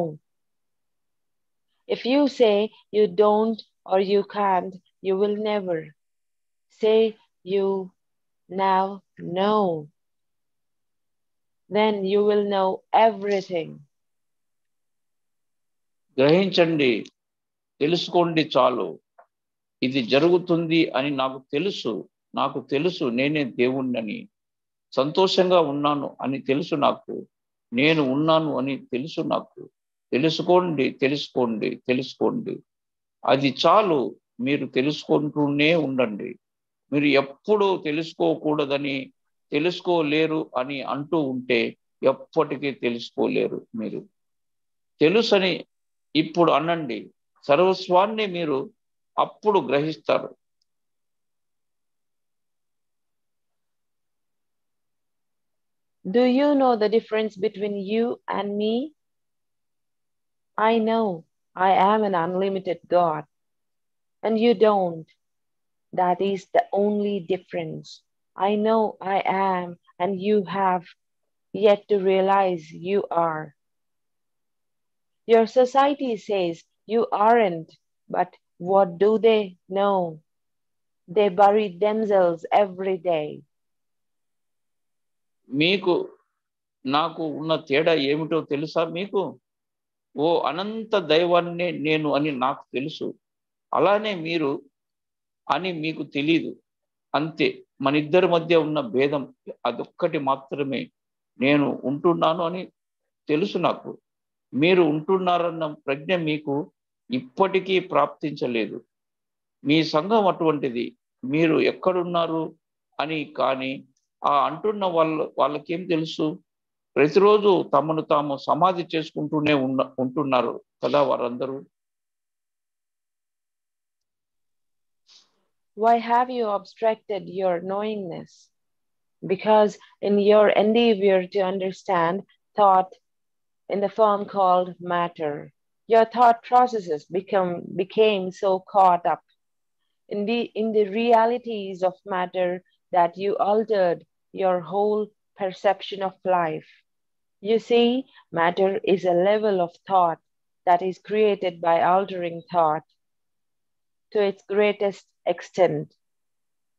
If you say you don't or you can't, you will never. Say you now know. Then you will know everything. గ్రహించండి, తెలుసుకోండి చాలు. ఇది జరుగుతుంది అని నాకు తెలుసు నేనే దేవుణ్ణని. సంతోషంగా ఉన్నాను అని తెలుసు నాకు. నేను ఉన్నాను అని తెలుసు నాకు. తెలుసుకోండి, తెలుసుకోండి, తెలుసుకోండి. అది చాలు. మీరు తెలుసుకుంటూనే ఉండండి. మీరు ఎప్పుడు తెలుసుకోకూడదని, తెలుసుకోలేరు అని అంటూ ఉంటే ఎప్పటికీ తెలుసుకోలేరు. మీరు తెలుసని ఇప్పుడు అనండి, సర్వస్వాన్ని మీరు అప్పుడు గ్రహిస్తారు. Do you know the difference between you and me? I know I am an unlimited God, and you don't. That is the only difference. I know I am, and you have yet to realize you are. Your society says you aren't, but what do they know? They bury themselves every day. మీకు నాకు ఉన్న తేడా ఏమిటో తెలుసా మీకు? ఓ అనంత దైవాన్నే నేను అని నాకు తెలుసు. అలానే మీరు అని మీకు తెలీదు. అంతే. మన ఇద్దరి మధ్య ఉన్న భేదం అదొక్కటి మాత్రమే. నేను ఉంటున్నాను అని తెలుసు నాకు. మీరు ఉంటున్నారన్న ప్రజ్ఞ మీకు ఇప్పటికీ ప్రాప్తించలేదు. మీ సంఘం అటువంటిది. మీరు ఎక్కడున్నారు అని. కానీ ఆ అంటున్న వాళ్ళకేం తెలుసు? ప్రతిరోజు తమను తాము సమాధి చేసుకుంటూనే ఉంటున్నారు కదా వారందరూ. Why have you obstructed your knowingness? Because in your endeavor to understand thought in the form called matter, your thought processes became so caught up in the realities of matter that you altered your whole perception of life. You see, matter is a level of thought that is created by altering thought to its greatest extent.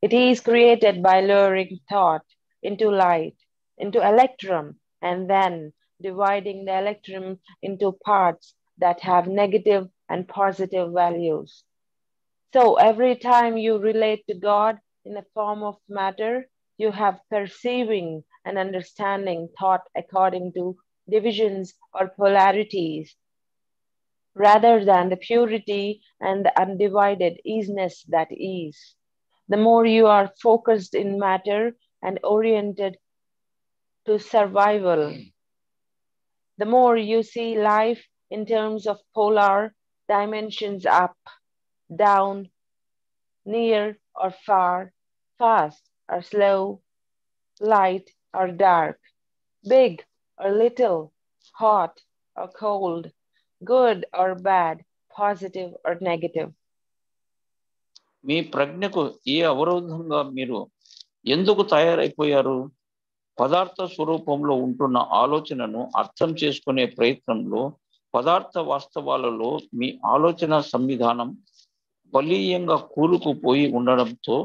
It is created by lowering thought into light, into electrum, and then dividing the electrum into parts that have negative and positive values. So every time you relate to God in the form of matter, you have perceiving and understanding thought according to divisions or polarities, rather than the purity and the undivided easiness that is. The more you are focused in matter and oriented to survival, the more you see life in terms of polar dimensions: up, down, near or far, fast or slow, light or dark, big or little, hot or cold, good or bad, positive or negative. మీ ప్రజ్ఞకు ఏ అవరోధంగా మీరు ఎందుకు తయారైపోయారు? పదార్థ స్వరూపంలో ఉంటున్న ఆలోచనను అర్థం చేసుకునే ప్రయత్నంలో పదార్థ వాస్తవాలలో మీ ఆలోచన సంవిధానం బలీయంగా కూరుకుపోయి ఉండడంతో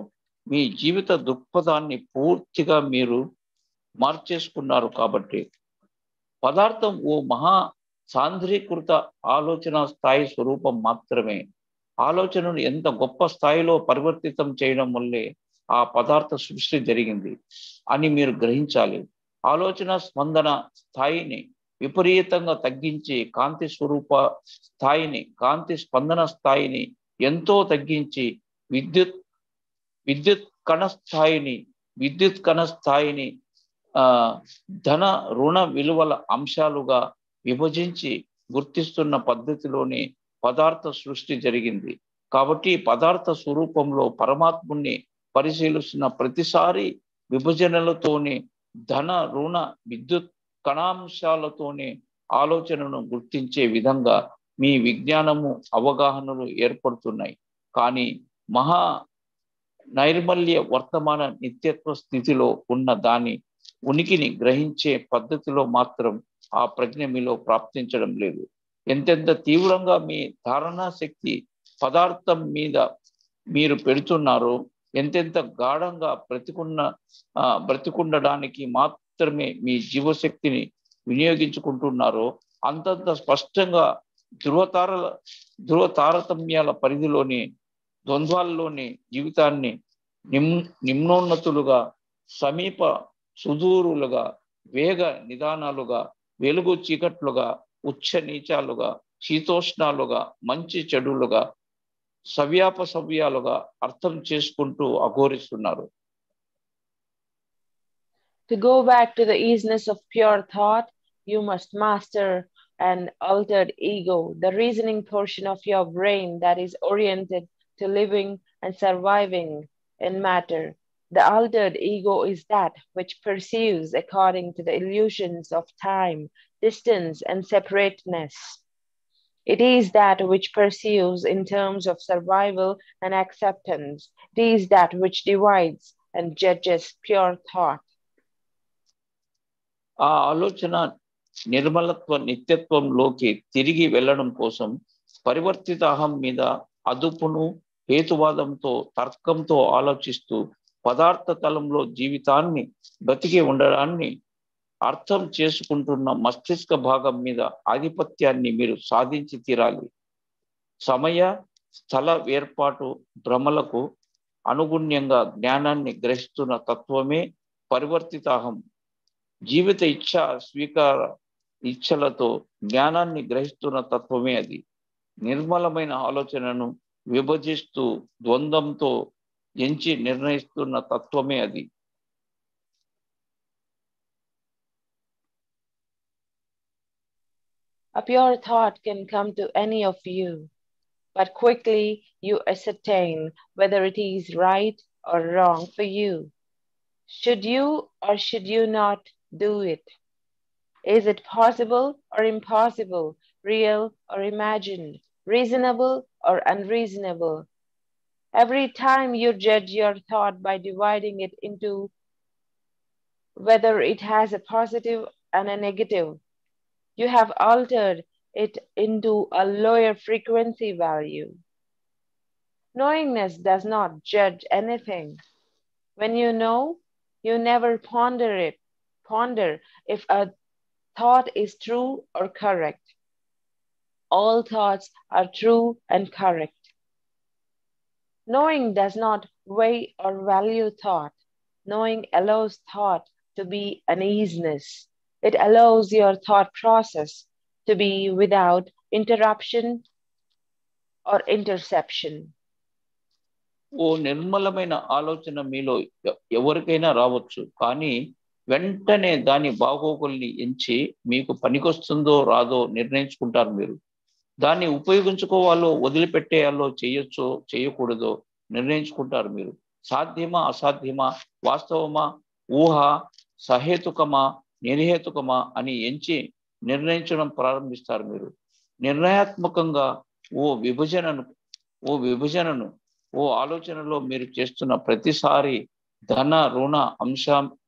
మీ జీవిత దృక్పథాన్ని పూర్తిగా మీరు మార్చేసుకున్నారు. కాబట్టి పదార్థం ఓ మహా సాంద్రీకృత ఆలోచన స్థాయి స్వరూపం మాత్రమే. ఆలోచనను ఎంత గొప్ప స్థాయిలో పరివర్తితం చేయడం వల్లే ఆ పదార్థ సృష్టి జరిగింది అని మీరు గ్రహించాలి. ఆలోచన స్పందన స్థాయిని విపరీతంగా తగ్గించి కాంతి స్వరూప స్థాయిని, కాంతి స్పందన స్థాయిని ఎంతో తగ్గించి విద్యుత్ కణ స్థాయిని ధన రుణ విలువల అంశాలుగా విభజించి గుర్తిస్తున్న పద్ధతిలోనే పదార్థ సృష్టి జరిగింది. కాబట్టి పదార్థ స్వరూపంలో పరమాత్ముని పరిశీలిస్తున్న ప్రతిసారి విభజనలతోనే, ధన రుణ విద్యుత్ కణాంశాలతోనే ఆలోచనను గుర్తించే విధంగా మీ విజ్ఞానము, అవగాహనలు ఏర్పడుతున్నాయి. కానీ మహా నైర్మల్య వర్తమాన నిత్యత్వ స్థితిలో ఉన్న దాని ఉనికిని గ్రహించే పద్ధతిలో మాత్రం ఆ ప్రజ్ఞ మీలో ప్రాప్తించడం లేదు. ఎంతెంత తీవ్రంగా మీ ధారణా శక్తి పదార్థం మీద మీరు పెడుతున్నారో, ఎంతెంత గాఢంగా బ్రతికుండడానికి మాత్రమే మీ జీవశక్తిని వినియోగించుకుంటున్నారో అంతంత స్పష్టంగా ధృవ తారతమ్యాల పరిధిలోని ద్వంద్వాల్లోని జీవితాన్ని నిమ్నోన్నతులుగా, సమీప సుదూరులుగా, వేగ నిదానాలుగా, వెలుగు చీకట్లుగా, ఉచ్చ నీచాలుగా, శీతోష్ణాలుగా, మంచి చెడులుగా, సవ్యాలుగా అర్థం చేసుకుంటూ అఘోరిస్తున్నారు. To go back to the easiness of pure thought, you must master an altered ego, the reasoning portion of your brain that is oriented to living and surviving in matter. The altered ego is that which perceives according to the illusions of time, distance, and separateness. It is that which perceives in terms of survival and acceptance. It is that which divides and judges pure thought. ఆ ఆలోచన నిర్మలత్వ నిత్యత్వంలోకి తిరిగి వెళ్ళడం కోసం పరివర్తిత అహం మీద అదుపును హేతువాదంతో, తర్కంతో ఆలోచిస్తూ పదార్థ తలంలో జీవితాన్ని బతికి ఉండడాన్ని అర్థం చేసుకుంటున్న మస్తిష్క భాగం మీద ఆధిపత్యాన్ని మీరు సాధించి తీరాలి. సమయ స్థల ఏర్పాటు భ్రమలకు అనుగుణ్యంగా జ్ఞానాన్ని గ్రహిస్తున్న తత్వమే పరివర్తిత అహం. జీవిత ఇచ్ఛలతో జ్ఞానాన్ని గ్రహిస్తున్న తత్వమే అది. నిర్మలమైన ఆలోచనను విభజిస్తూ ద్వంద్వంతో ఎంచి నిర్ణయిస్తున్న తత్వమే అది. A pure thought can come to any of you, but quickly you ascertain whether it is right or wrong for you. Should you or should you not do it? Is it possible or impossible, real or imagined, reasonable or unreasonable? Every time you judge your thought by dividing it into whether it has a positive and a negative, you have altered it into a lower frequency value. Knowingness does not judge anything. When you know, you never ponder if a thought is true or correct. All thoughts are true and correct. Knowing does not weigh or value thought. Knowing allows thought to be uneasiness. It allows your thought process to be without interruption or interception. ఓ నిర్మలమైన ఆలోచన మీలో ఎవరికైనా రావచ్చు, కానీ వెంటనే దాని బాగోగుల్ని ఎంచి మీకు పనికొస్తుందో రాదో నిర్ణయించుకుంటారు మీరు. దాన్ని ఉపయోగించుకోవాలో వదిలిపెట్టేయాలో, చేయొచ్చో చేయకూడదో నిర్ణయించుకుంటారు మీరు. సాధ్యమా అసాధ్యమా, వాస్తవమా ఊహ, సహేతుకమా నిర్హేతుకమా అని ఎంచి నిర్ణయించడం ప్రారంభిస్తారు మీరు. నిర్ణయాత్మకంగా ఓ ఆలోచనలో మీరు చేస్తున్న ప్రతిసారి ధన రుణ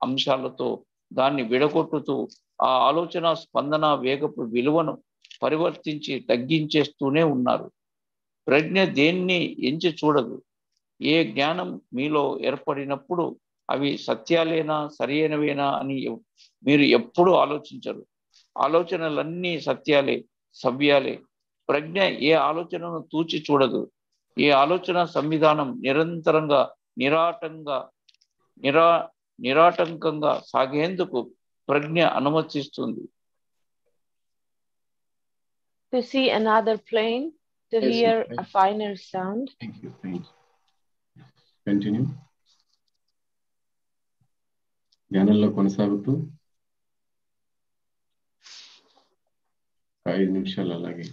అంశాలతో దాన్ని విడగొట్టుతూ ఆ ఆలోచన స్పందన వేగపు విలువను పరివర్తించి తగ్గించేస్తూనే ఉన్నారు. ప్రజ్ఞ దేన్ని ఎంచి చూడదు. ఏ జ్ఞానం మీలో ఏర్పడినప్పుడు అవి సత్యాలేనా సరైనవేనా అని మీరు ఎప్పుడూ ఆలోచించరు. ఆలోచనలన్నీ సత్యాలే, సవ్యాలే. ప్రజ్ఞ ఏ ఆలోచనను తూచి చూడదు. ఏ ఆలోచన సంవిధానం నిరంతరంగా నిరాటంకంగా సాగేందుకు ప్రజ్ఞ అనుమతిస్తుంది. To see another plane, to hear a finer sound. Thank you. Continue. ధ్యానంలో కొనసాగుతూ 5 నిమిషాలు అలాగే.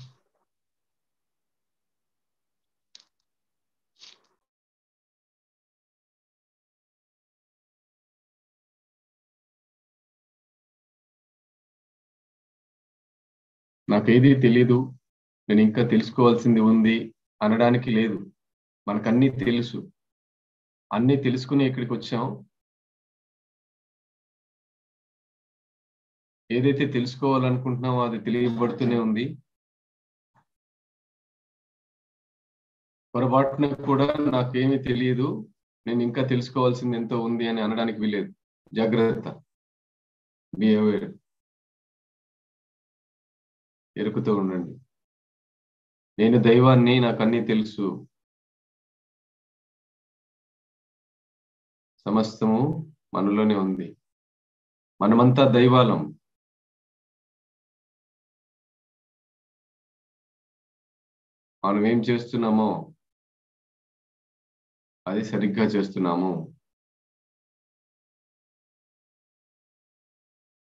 నాకేది తెలీదు, నేను ఇంకా తెలుసుకోవాల్సింది ఉంది అనడానికి లేదు. మనకన్నీ తెలుసు. అన్నీ తెలుసుకుని ఇక్కడికి వచ్చాం. ఏదైతే తెలుసుకోవాలనుకుంటున్నామో అది తెలియబడుతూనే ఉంది. పొరపాటున కూడా నాకేమీ తెలియదు, నేను ఇంకా తెలుసుకోవాల్సింది ఎంతో ఉంది అని అనడానికి వీలేదు. జాగ్రత్త, బి అవేర్, ఎరుకుతూ ఉండండి. నేను దైవాన్ని, నాకు అన్నీ తెలుసు, సమస్తము మనలోనే ఉంది, మనమంతా దైవాలం. మనం ఏం చేస్తున్నామో అది సరిగ్గా చేస్తున్నాము.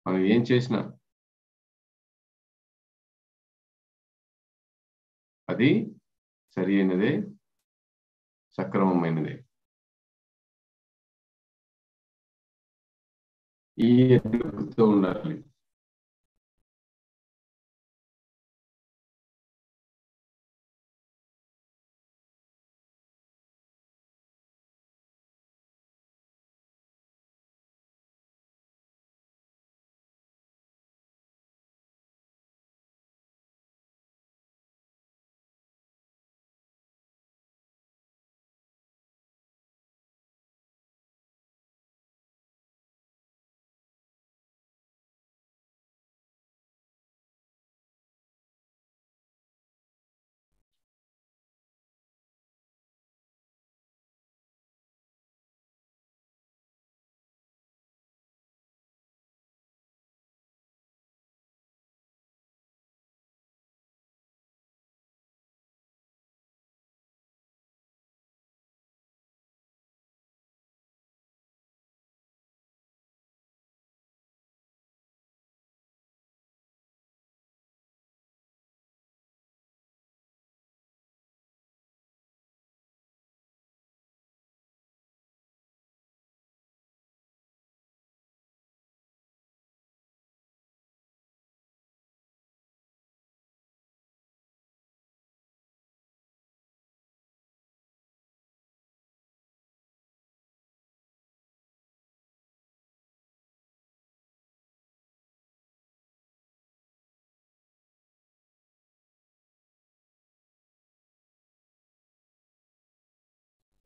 మనం ఏం చేసినా అది సరి అయినదే, సక్రమమైనదే. ఈ ఎదుగుతూ ఉండాలి.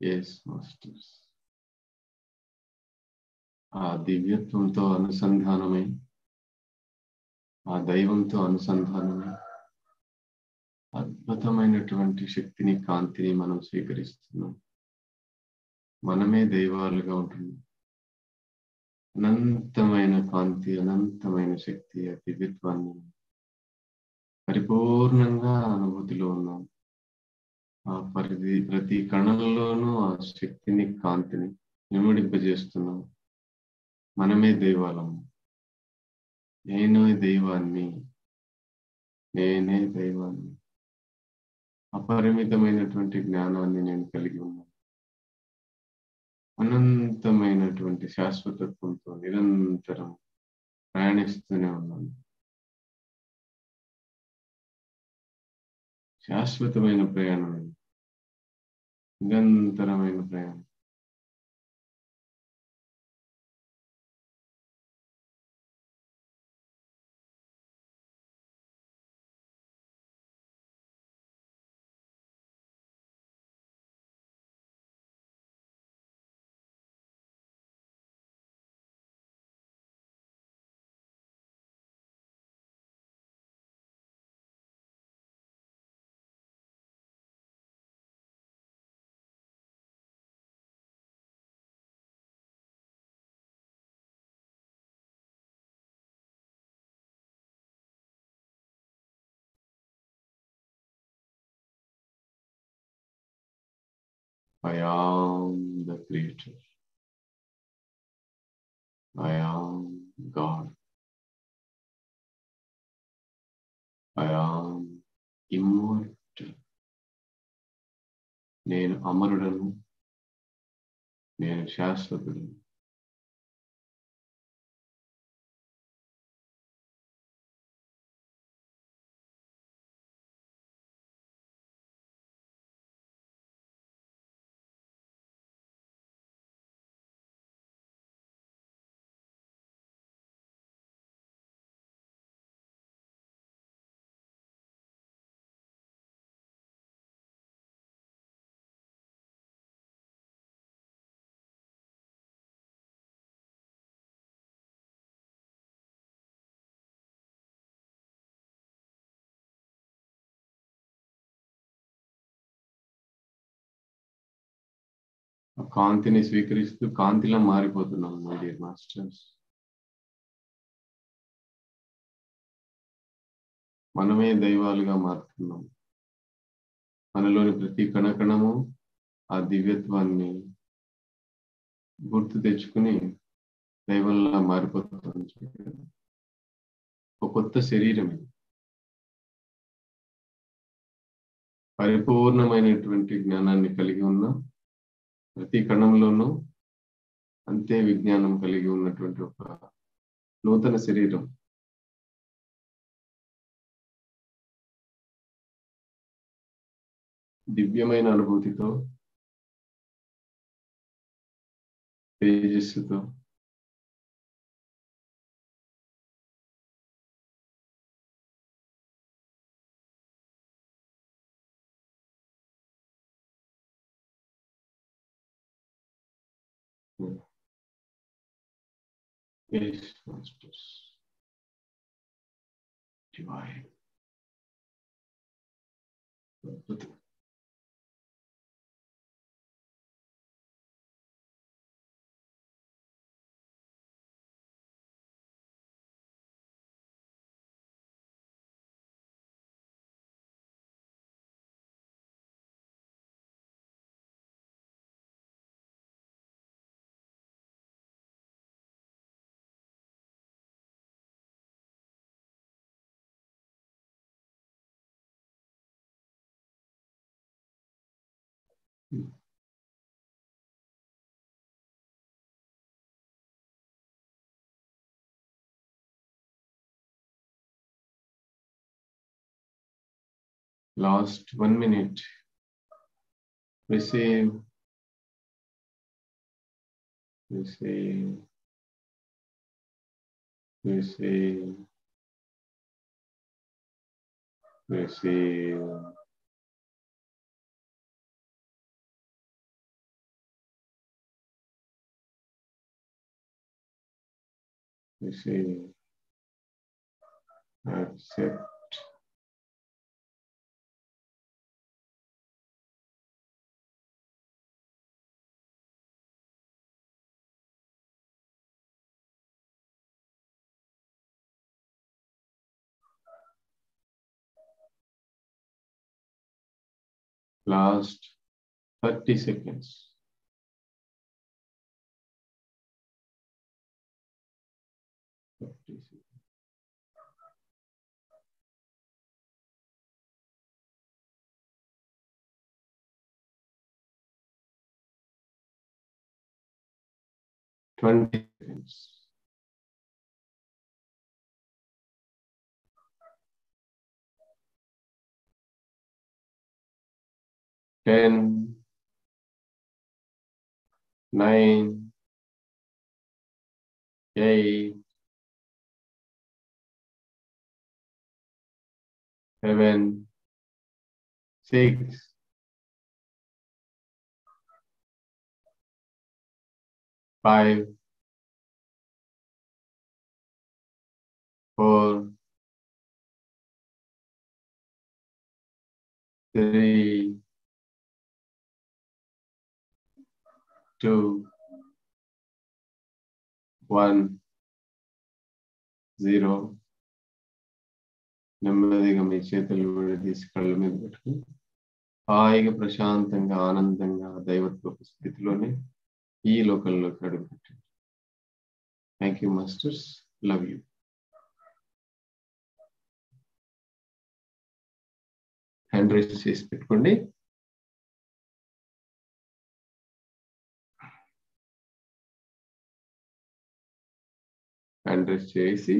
Yes masters. ఆ దివ్యత్వంతో అనుసంధానమై, ఆ దైవంతో అనుసంధానమై అద్భుతమైనటువంటి శక్తిని, కాంతిని మనం స్వీకరిస్తున్నాం. మనమే దైవాలుగా ఉంటున్నాం. అనంతమైన కాంతి, అనంతమైన శక్తి, ఆ దివ్యత్వాన్ని పరిపూర్ణంగా అనుభూతిలో ఉన్నాం. ఆ ప్రతి కణంలోనూ ఆ శక్తిని, కాంతిని నిమ్మడింపజేస్తున్నాం. మనమే దైవాలం. నేను దైవాన్ని, నేనే దైవాన్ని. అపరిమితమైనటువంటి జ్ఞానాన్ని నేను కలిగి ఉన్నాను. అనంతమైనటువంటి శాశ్వతత్వంతో నిరంతరం ప్రయాణిస్తూనే ఉన్నాను. శాశ్వతమైన ప్రయాణం, నిరంతరమైన ప్రయాణం. I am the creator. I am God. I am immortal. నేను అమరుడను, నేను శాశ్వతుడను. కాంతిని స్వీకరిస్తూ కాంతిలో మారిపోతున్నాం మై డియర్ మాస్టర్స్. మనమే దైవాలుగా మారుతున్నాం. మనలోని ప్రతి కణకణము ఆ దివ్యత్వాన్ని గుర్తు తెచ్చుకుని దైవంలా మారిపోతుంది. ఒక కొత్త శరీరం ఇది. పరిపూర్ణమైనటువంటి జ్ఞానాన్ని కలిగి ఉన్న ప్రతి కణంలోనూ అంతే విజ్ఞానం కలిగి ఉన్నటువంటి ఒక నూతన శరీరం. దివ్యమైన అనుభూతితో, తేజస్సుతో, yes, masters, divine. Last 1 minute. Receive, receive, receive, receive. Receive, accept. Last 30 seconds. 30 seconds. Twenty seconds. 10, 9, 8, 7, 6, 5, 4, 3, 2, 1, 0. నెమ్మదిగా మీ చేతులు విడదీసి కళ్ళ మీద పెట్టుకుని హాయిగా ప్రశాంతంగా ఆనందంగా దైవత్వ స్థితిలోనే ఈ లోకంలోకి అడుగుపెట్టండి. Thank you masters, love you. Hand raise చేసి పెట్టుకోండి. హ్యాండ్ రైజ్ చేసి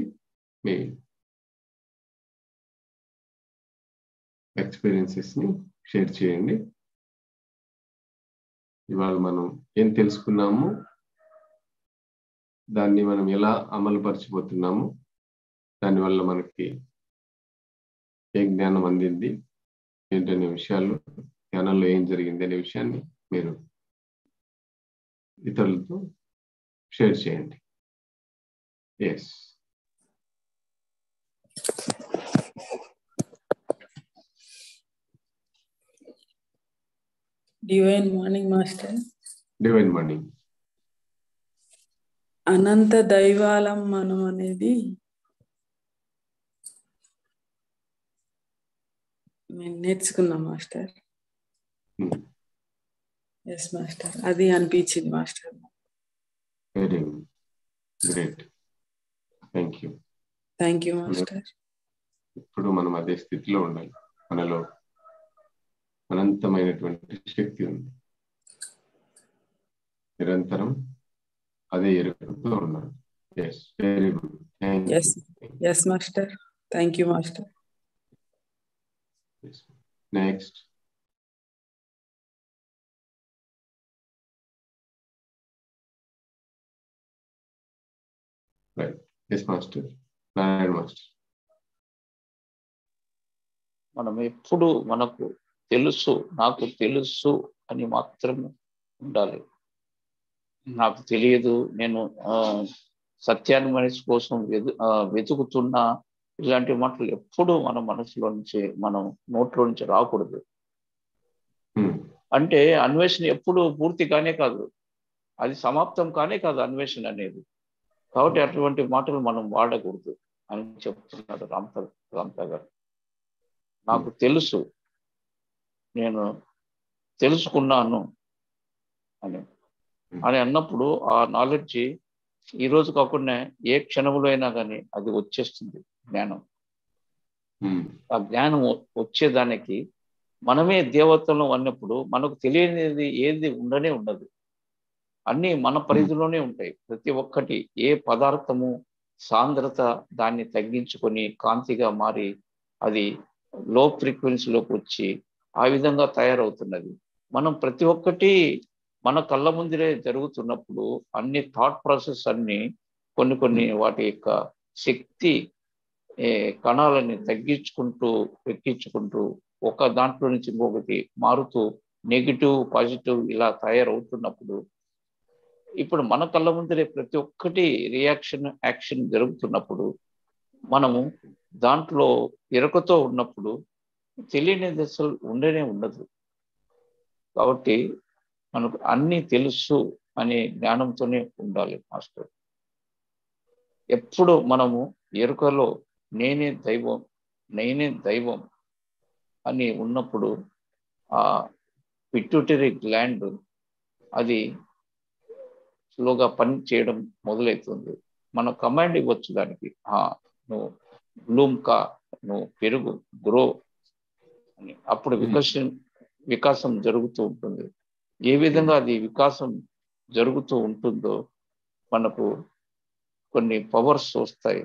మీ ఎక్స్పీరియన్సెస్ ని షేర్ చేయండి. ఇవాళ మనం ఏం తెలుసుకున్నాము, దాన్ని మనం ఎలా అమలు పరచబోతున్నాము, దానివల్ల మనకి ఏ జ్ఞానం అందింది, ఏంటనే విషయాలు, ధ్యానంలో ఏం జరిగింది అనే విషయాన్ని మీరు ఇతరులతో షేర్ చేయండి. Yes, Divine morning, Master. Divine money. అనంత దైవాలం మనం అనేది మేము నేర్చుకున్నాం మాస్టర్. ఎస్ మాస్టర్, అది అనిపించింది master. Very great, thank you. Thank you master. ఇప్పుడు మనం అదే స్థితిలో ఉండాలి. మనలో అనంతమైనటువంటి శక్తి ఉంది, నిరంతరం అదే ఎరుకుతూ ఉన్నాడు. Yes, very good, thank you. Yes master, thank you master. Next. Right. Yes master, Narayana master. మనం ఎప్పుడు మనకు తెలుసు, నాకు తెలుసు అని మాత్రం ఉండాలి. నాకు తెలియదు, నేను సత్యాన్ని మనిషి కోసం వెతుకుతున్నా, ఇలాంటి మాటలు ఎప్పుడు మన మనసులో నుంచి, మనం నోట్లో నుంచి రాకూడదు. అంటే అన్వేషణ ఎప్పుడు పూర్తి కానే కాదు, అది సమాప్తం కానే కాదు అన్వేషణ అనేది. కాబట్టి అటువంటి మాటలు మనం వాడకూడదు అని చెప్తున్నాడు రామ్థా గారు. నాకు తెలుసు, నేను తెలుసుకున్నాను అని అన్నప్పుడు ఆ నాలెడ్జ్ ఈ రోజు కాకుండా ఏ క్షణంలో అయినా కానీ అది వచ్చేస్తుంది జ్ఞానం. ఆ జ్ఞానం వచ్చేదానికి మనమే దేవతలు అన్నప్పుడు మనకు తెలియనిది ఏది ఉండనే ఉండదు. అన్నీ మన పరిధిలోనే ఉంటాయి. ప్రతి ఒక్కటి, ఏ పదార్థము సాంద్రత దాన్ని తగ్గించుకొని కాంతిగా మారి అది లో ఫ్రీక్వెన్సీలోకి వచ్చి ఆ విధంగా తయారవుతున్నది. మనం ప్రతి ఒక్కటి మన కళ్ళ ముందరే జరుగుతున్నప్పుడు అన్ని థాట్ ప్రాసెస్ అన్ని కొన్ని వాటి యొక్క శక్తి కణాలని తగ్గించుకుంటూ ఎక్కించుకుంటూ ఒక దాంట్లో నుంచి ఇంకొకటి మారుతూ నెగిటివ్ పాజిటివ్ ఇలా తయారవుతున్నప్పుడు, ఇప్పుడు మన కళ్ళ ముందరే ప్రతి ఒక్కటి రియాక్షన్ యాక్షన్ జరుగుతున్నప్పుడు మనము దాంట్లో ఎరుకతో ఉన్నప్పుడు తెలియని దశలు ఉండనే ఉండదు. కాబట్టి మనకు అన్నీ తెలుసు అనే జ్ఞానంతోనే ఉండాలి మాస్టర్. ఎప్పుడు మనము ఎరుకలో నేనే దైవం అని ఉన్నప్పుడు ఆ పిట్యూటరీ గ్లాండ్ అది స్లోగా పని చేయడం మొదలవుతుంది. మనం కమాండ్ ఇవ్వచ్చు దానికి, నువ్వు బ్లూమ్ కా, నువ్వు పెరుగు, గ్రో అని. అప్పుడు వికాసం జరుగుతూ ఉంటుంది. ఏ విధంగా అది వికాసం జరుగుతూ ఉంటుందో మనకు కొన్ని పవర్స్ వస్తాయి.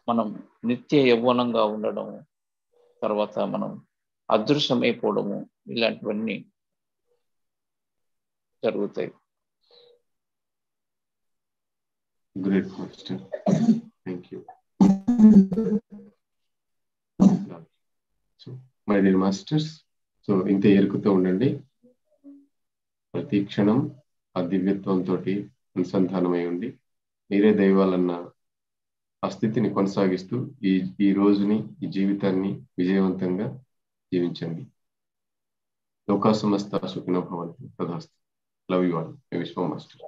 మనం నిత్య యవ్వనంగా ఉండడం, తర్వాత మనం అదృశ్యమైపోవడము, ఇలాంటివన్నీ జరుగుతాయి. Great master, thank you. My dear masters, so ఇంత ఎరుకుతూ ఉండండి. ప్రతి క్షణం ఆ దివ్యత్వంతో అనుసంధానమై ఉండి మీరే దైవాలన్న ఆ స్థితిని కొనసాగిస్తూ ఈ రోజుని, ఈ జీవితాన్ని విజయవంతంగా జీవించండి. లోకా సమస్త సుఖినో భవంతు. తదాస్తు. Love you all. విశ్వ మాస్టర్.